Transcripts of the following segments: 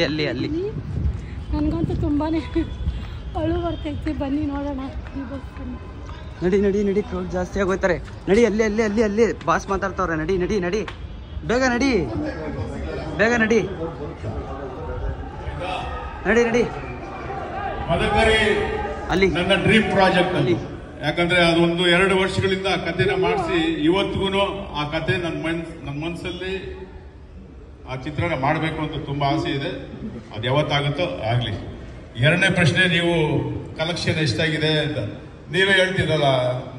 ಅಲ್ಲಿ ಅಲ್ಲಿ ಅಲ್ಲಿ ನನಗಂತೂ ತುಂಬಾನೇ ಅಳು ಬರ್ತೈತೆ. ಬನ್ನಿ ನೋಡೋಣ. ನಡಿ ನಡಿ ನಡಿ, ಕ್ರೌಡ್ ಜಾಸ್ತಿ ಆಗೋಯ್ತಾರೆ. ನಡಿ ಅಲ್ಲಿ ಅಲ್ಲಿ ಅಲ್ಲಿ ಅಲ್ಲಿ ಬಾಸ್ ಮಾತಾಡ್ತವ್ರೆ. ನಡಿ ನಡಿ ನಡಿ, ಬೇಗ ನಡಿ, ಬೇಗ ನಡಿ ನಡಿ ನಡಿ. ಅಲ್ಲಿ ನನ್ನ ಡ್ರೀಮ್ ಪ್ರಾಜೆಕ್ಟ್ ಅಲ್ಲಿ, ಯಾಕಂದ್ರೆ ಅದೊಂದು 2 ವರ್ಷಗಳಿಂದ ಆ ಕಥೆನ ಮಾಡಿಸಿ ಇವತ್ತಿಗೂ ಆ ಕಥೆ ನನ್ನ ಮನಸ್ಸಲ್ಲಿ ಆ ಚಿತ್ರಣ ಮಾಡಬೇಕು ಅಂತ ತುಂಬಾ ಆಸೆ ಇದೆ. ಅದು ಯಾವತ್ತಾಗುತ್ತೋ ಆಗ್ಲಿ. 2ನೇ ಪ್ರಶ್ನೆ, ನೀವು ಕಲೆಕ್ಷನ್ ಎಷ್ಟಾಗಿದೆ ಅಂತ ನೀವೇ ಹೇಳ್ತಿರಲ್ಲ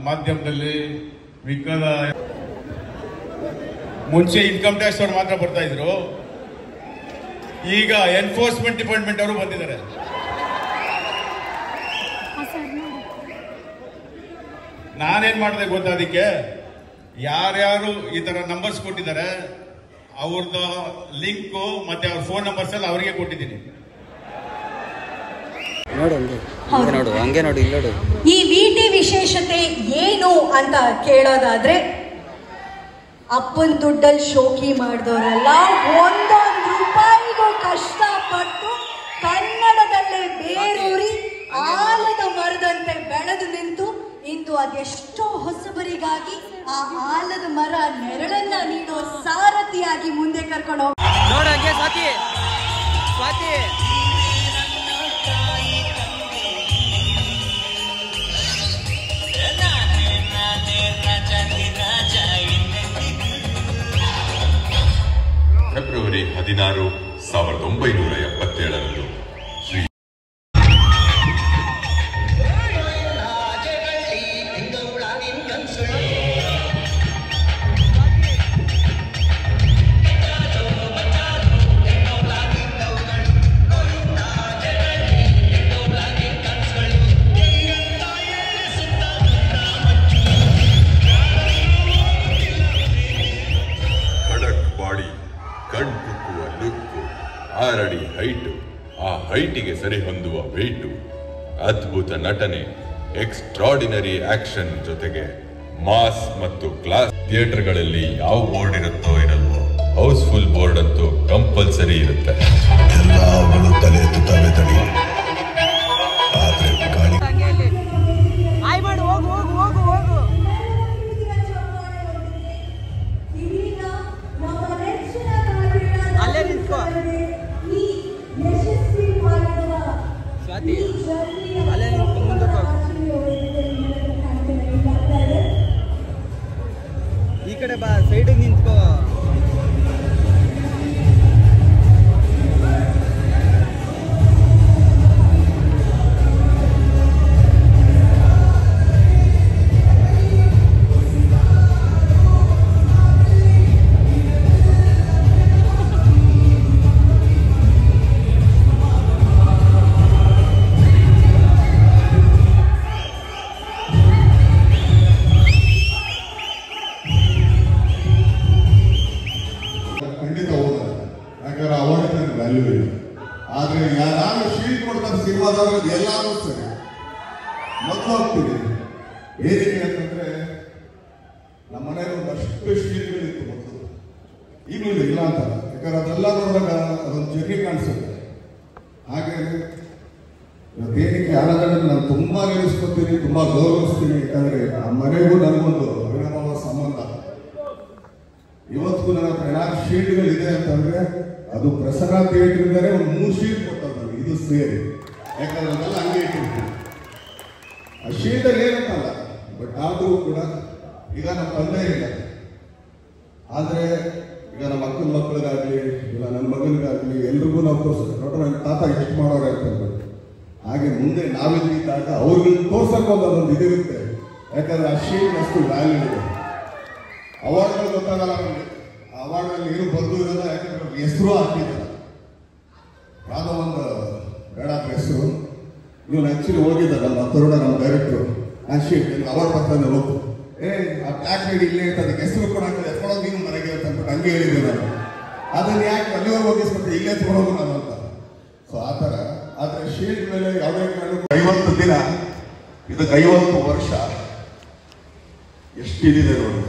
ಮಾಧ್ಯಮದಲ್ಲಿ. ಮಿಕ್ಕದ ಮುಂಚೆ ಇನ್ಕಮ್ ಟ್ಯಾಕ್ಸ್ ಅವ್ರು ಮಾತ್ರ ಬರ್ತಾ ಇದ್ರು, ಈಗ ಎನ್ಫೋರ್ಸ್ಮೆಂಟ್ ಡಿಪಾರ್ಟ್ಮೆಂಟ್ ಅವರು ಬಂದಿದ್ದಾರೆ. ನಾನೇನ್ ಮಾಡಿದೆ ಗೊತ್ತಾ, ಅದಕ್ಕೆ ಯಾರ್ಯಾರು ಈ ತರ ನಂಬರ್ಸ್ ಕೊಟ್ಟಿದ್ದಾರೆ ಅವ್ರದ್ದು ಲಿಂಕು ಮತ್ತೆ ಅವ್ರ ಫೋನ್ ನಂಬರ್ಸ್ ಎಲ್ಲ ಅವರಿಗೆ ಕೊಟ್ಟಿದ್ದೀನಿ. ನೋಡು ನೋಡು, ಹಂಗೆ ನೋಡು, ಇಲ್ಲಿ ನೋಡು. ಈ ವಿಟಿ ವಿಶೇಷತೆ ಏನು ಅಂತ ಕೇಳೋದಾದ್ರೆ, ಅಪ್ಪನ ದುಡ್ಡಲ್ಲಿ ಶೋಕಿ ಮಾಡಿದವರಲ್ಲ, 1 ರೂಪಾಯಿಗೂ ಕಷ್ಟಪಟ್ಟು ಕನ್ನಡದಲ್ಲೇ ಬೇರೂರಿ ಆಲದ ಮರದಂತೆ ಬೆಳೆದು ನಿಂತು ಇಂದು ಅದೆಷ್ಟೋ ಹೊಸಬರಿಗಾಗಿ ಆ ಆಲದ ಮರ ನೆರಳನ್ನ ನೀಡೋ ಸಾರಥಿಯಾಗಿ ಮುಂದೆ ಕರ್ಕೊಂಡು ಹೋಗಿ. ನೋಡಂಗೆ ಸ್ವಾತಿ ಸ್ವಾತಿ ಫೆಬ್ರವರಿ 16, 1977 ಶ್ರೀ ಅಡಿ ಹೈಟು, ಆ ಹೈಟಿಗೆ ಸರಿ ಹೊಂದುವ ವೇಟು, ಅದ್ಭುತ ನಟನೆ, ಎಕ್ಸ್ಟ್ರಾರ್ಡಿನರಿ ಆಕ್ಷನ್ ಜೊತೆಗೆ ಮಾಸ್ ಮತ್ತು ಕ್ಲಾಸ್. ಥಿಯೇಟರ್ಗಳಲ್ಲಿ ಯಾವ ಬೋರ್ಡ್ ಇರುತ್ತೋ ಇರಲ್ವೋ, ಹೌಸ್ಫುಲ್ ಬೋರ್ಡ್ ಅಂತೂ ಕಂಪಲ್ಸರಿ ಇರುತ್ತೆ. ಎಲ್ಲಗಳು ತಲೆ ತುತ್ತವೆ ತಡಿ, ಆದ್ರೆ ಈ ಕಡೆ ಬಾ, ಸೈಡಿಗೆ ನಿಂತ್ಕೋ. ಆದ್ರೆ ಯಾರು ಶೀಟ್ ಕೊಡ್ತಾರೆ ಸಿನಿಮಾದವ್ರು ಎಲ್ಲಾರು ಸರಿ ಮೊದಲು ಹೋಗ್ತೀವಿ. ಏನಕ್ಕೆ ಅಂತಂದ್ರೆ ನಮ್ಮ ಮನೆಯಲ್ಲಿ ಒಂದಷ್ಟು ಶೀಟ್ಗಳಿತ್ತು ಮೊದಲು, ಈಗಲೂ ಇಲ್ಲ ಅಂತ. ಯಾಕಂದ್ರೆ ಅದೆಲ್ಲ ನೋಡಿದಾಗ ಅದೊಂದು ಜರ್ನಿ ಕಾಣಿಸುತ್ತೆ. ಹಾಗೆ ಏನಕ್ಕೆ ಯಾರಾದ್ರೆ ನಾನು ತುಂಬಾ ನೆನೆಸ್ಕೊತೀನಿ, ತುಂಬಾ ಗೌರವಿಸ್ತೀನಿ. ಯಾಕಂದ್ರೆ ಆ ಮನೆಗೂ ನನಗೊಂದು ಅವಿನಾಭಾವ ಸಂಬಂಧ. ಇವತ್ತಿಗೂ ನನ್ನ ಹತ್ರ ಏನಾದ್ರು ಶೀಟ್ಗಳಿದೆ ಅಂತಂದ್ರೆ ಅದು ಪ್ರಸನ್ನ ಥಿಯೇಟರ್ ಇದ್ದಾರೆ. ಒಂದು 3 ಶೀಟ್ ಕೊಟ್ಟರು ನನಗೆ, ಇದು ಸೇರಿ. ಯಾಕಂದ್ರೆ ಅದೆಲ್ಲ ಹಂಗೆ ಇಟ್ಟಿರ್ತೀನಿ. ಆ ಶೀಟಲ್ಲಿ ಏನಂತಲ್ಲ, ಬಟ್ ಆದರೂ ಕೂಡ ಈಗ ನಮ್ಮ ತಂದೆ ಇಲ್ಲ, ಆದ್ರೆ ಈಗ ನಮ್ಮ ಅಕ್ಕನ ಮಕ್ಕಳಿಗಾಗ್ಲಿ ಇಲ್ಲ ನನ್ನ ಮಗನಿಗಾಗ್ಲಿ ಎಲ್ರಿಗೂ ನಾವು ತೋರಿಸ್ತೀವಿ. ನೋಡ್ರಿ ನನ್ನ ತಾತ ಎಷ್ಟು ಮಾಡೋರು ಅಂತಂದ್ರೆ, ಹಾಗೆ ಮುಂದೆ ನಾವಿದ್ದಾಗ ಅವ್ರಿಗೆ ತೋರ್ಸಕ್ಕೆ ಅದೊಂದು ಇದಿರುತ್ತೆ. ಯಾಕಂದ್ರೆ ಆ ಶೀಟ್ ಅಷ್ಟು ವ್ಯಾಲ್ಯೂ ಇದೆ. ಅವಾರ್ಡ್ಗಳು ಗೊತ್ತಾಗಲ್ಲ ನಮಗೆ, ಅವಾರ್ಡ್ನಲ್ಲಿ ಏನು ಬಂದು ಇರೋಲ್ಲ. ಯಾಕಂದ್ರೆ ಹೆಸರು ಹಾಕಿದ್ದಾರೆ, ಯಾವುದೋ ಒಂದು ಬೇಡ ಹೆಸರು. ಇವನು ಆಕ್ಚುಲಿ ಹೋಗಿದ್ದಾರೆ ನಮ್ಮ ತರುಣ, ನಮ್ಮ ಡೈರೆಕ್ಟರ್. ಆ ಶೀಟ್ ಅವಾರ್ಡ್ ಬರ್ತಾನೆ ಹೋಗ್ತು, ಆ ಟ್ಯಾಕ್ ರೇಡಿ ಇಲ್ಲೇ ಅಂತ ಅದಕ್ಕೆ ಹೆಸರು ಕೊಡಾಕ ಎತ್ಕೊಳ್ಳೋದು ನೀನು ಮನೆಗೆ ಅಂತ ಅಂದ್ಬಿಟ್ಟು ಹಂಗೆ ಹೇಳಿದ್ದೆ ನಾನು. ಅದನ್ನ ಯಾಕೆ ಅಲ್ಲಿವರೆಗೆ ಹೋಗಿಸ್ಬಿಟ್ಟು ಇಲ್ಲೇ ತಗೊಳೋದು ನಾನು ಅಂತ. ಸೊ ಆ ಥರ. ಆದರೆ ಶೀಟ್ ಮೇಲೆ ಯಾವುದೇ ಕಾರಣಕ್ಕೂ 50 ದಿನ, ಇದಕ್ಕೆ 50 ವರ್ಷ ಎಷ್ಟಿದೆ ನೋಡಿ.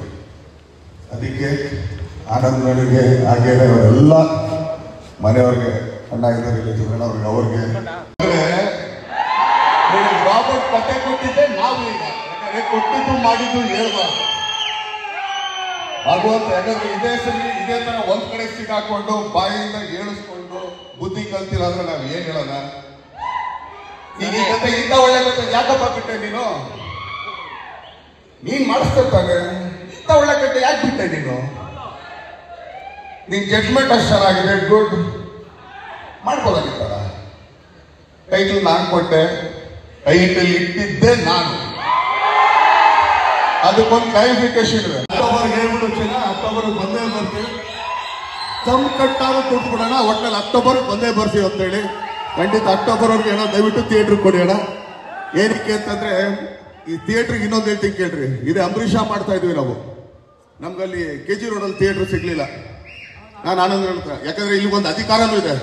ಅದಕ್ಕೆ ಆನಂದನಿಗೆ ಹಾಗೇನೆ ಅವರೆಲ್ಲ ಮನೆಯವ್ರಿಗೆ ಅಣ್ಣ ಇದ್ದಾರೆ ಚಿತ್ರಣ್ಣ ಅವ್ರಿಗೆ ರಾಬರ್ಟ್ ಕತೆ ಕೊಟ್ಟಿದ್ದೆ ನಾವು ಈಗ ಕೊಟ್ಟಿದ್ದು ಮಾಡಿದ್ದು ಹೇಳ್ಬಾರ್ದು ಆಗುವಂತ. ಯಾಕಂದ್ರೆ ಇದೇ ಸರಿ ಇದೇ ತರ ಒಂದ್ ಕಡೆ ಸಿಗಾಕೊಂಡು ಬಾಯಿಂದ ಹೇಳಿಸ್ಕೊಂಡು ಬುದ್ಧಿ ಕಲ್ತಿಲ್ಲ ಅಂದ್ರೆ ನಾವ್ ಏನ್ ಹೇಳೋಣ? ಈಗ ಈ ಕತೆ ಇಂಥ ಒಳ್ಳೆ ಕತೆ ಯಾಕಪ್ಪ ಬಿಟ್ಟೆ ನೀನ್ ಮಾಡಿಸ್ತಾನೆ ಇಂಥ ಒಳ್ಳೆ ಕತೆ ಯಾಕೆ ಬಿಟ್ಟೆ ನೀನು? ನಿನ್ ಜಡ್ಜ್ಮೆಂಟ್ ಅಷ್ಟು ಚೆನ್ನಾಗಿದೆ, ಗುಡ್, ಮಾಡ್ಬೋದಾಗಿತ್ತಲ್ಲ. ಟೈಟಲ್ ನಾನ್ ಕೊಟ್ಟೆ, ಟೈಟಲ್ ಇಟ್ಟಿದ್ದೆ ನಾನು, ಅದಕ್ಕೊಂದು ಕ್ಲಾರಿಫಿಕೇಶನ್ ಇದೆ. ಅಕ್ಟೋಬರ್ ಹೇಳ್ಬಿಡು ಚಿನ್ನ, ಅಕ್ಟೋಬರ್ ಬಂದೇ ಬರ್ತೀವಿ, ತಮ್ ಕಟ್ಟಾರು ದುಡ್ಡು ಕೊಡೋಣ, ಒಟ್ಟಲ್ಲಿ ಅಕ್ಟೋಬರ್ ಬಂದೇ ಬರ್ತೀವಿ ಅಂತೇಳಿ. ಖಂಡಿತ ಅಕ್ಟೋಬರ್ ಅವ್ರಿಗೆ ಏನೋ ದಯವಿಟ್ಟು ಥಿಯೇಟ್ರ್ ಕೊಡಿ ಅಣ್ಣ. ಏನಕ್ಕೆ ಅಂತಂದ್ರೆ ಈ ಥಿಯೇಟ್ರಿಗೆ ಇನ್ನೊಂದು ಹೇಳ್ತೀನಿ ಕೇಳ್ರಿ, ಇದೇ ಅಂಬರೀಷ ಮಾಡ್ತಾ ಇದ್ವಿ ನಾವು, ನಮ್ಗಲ್ಲಿ KG ರೋಡಲ್ಲಿ ಥಿಯೇಟ್ರ್ ಸಿಗ್ಲಿಲ್ಲ. ನಾನು ಆನಂದ್ ಹೇಳ್ತಾ, ಯಾಕಂದ್ರೆ ಇಲ್ಲಿ ಒಂದು ಅಧಿಕಾರನೂ ಇದೆ.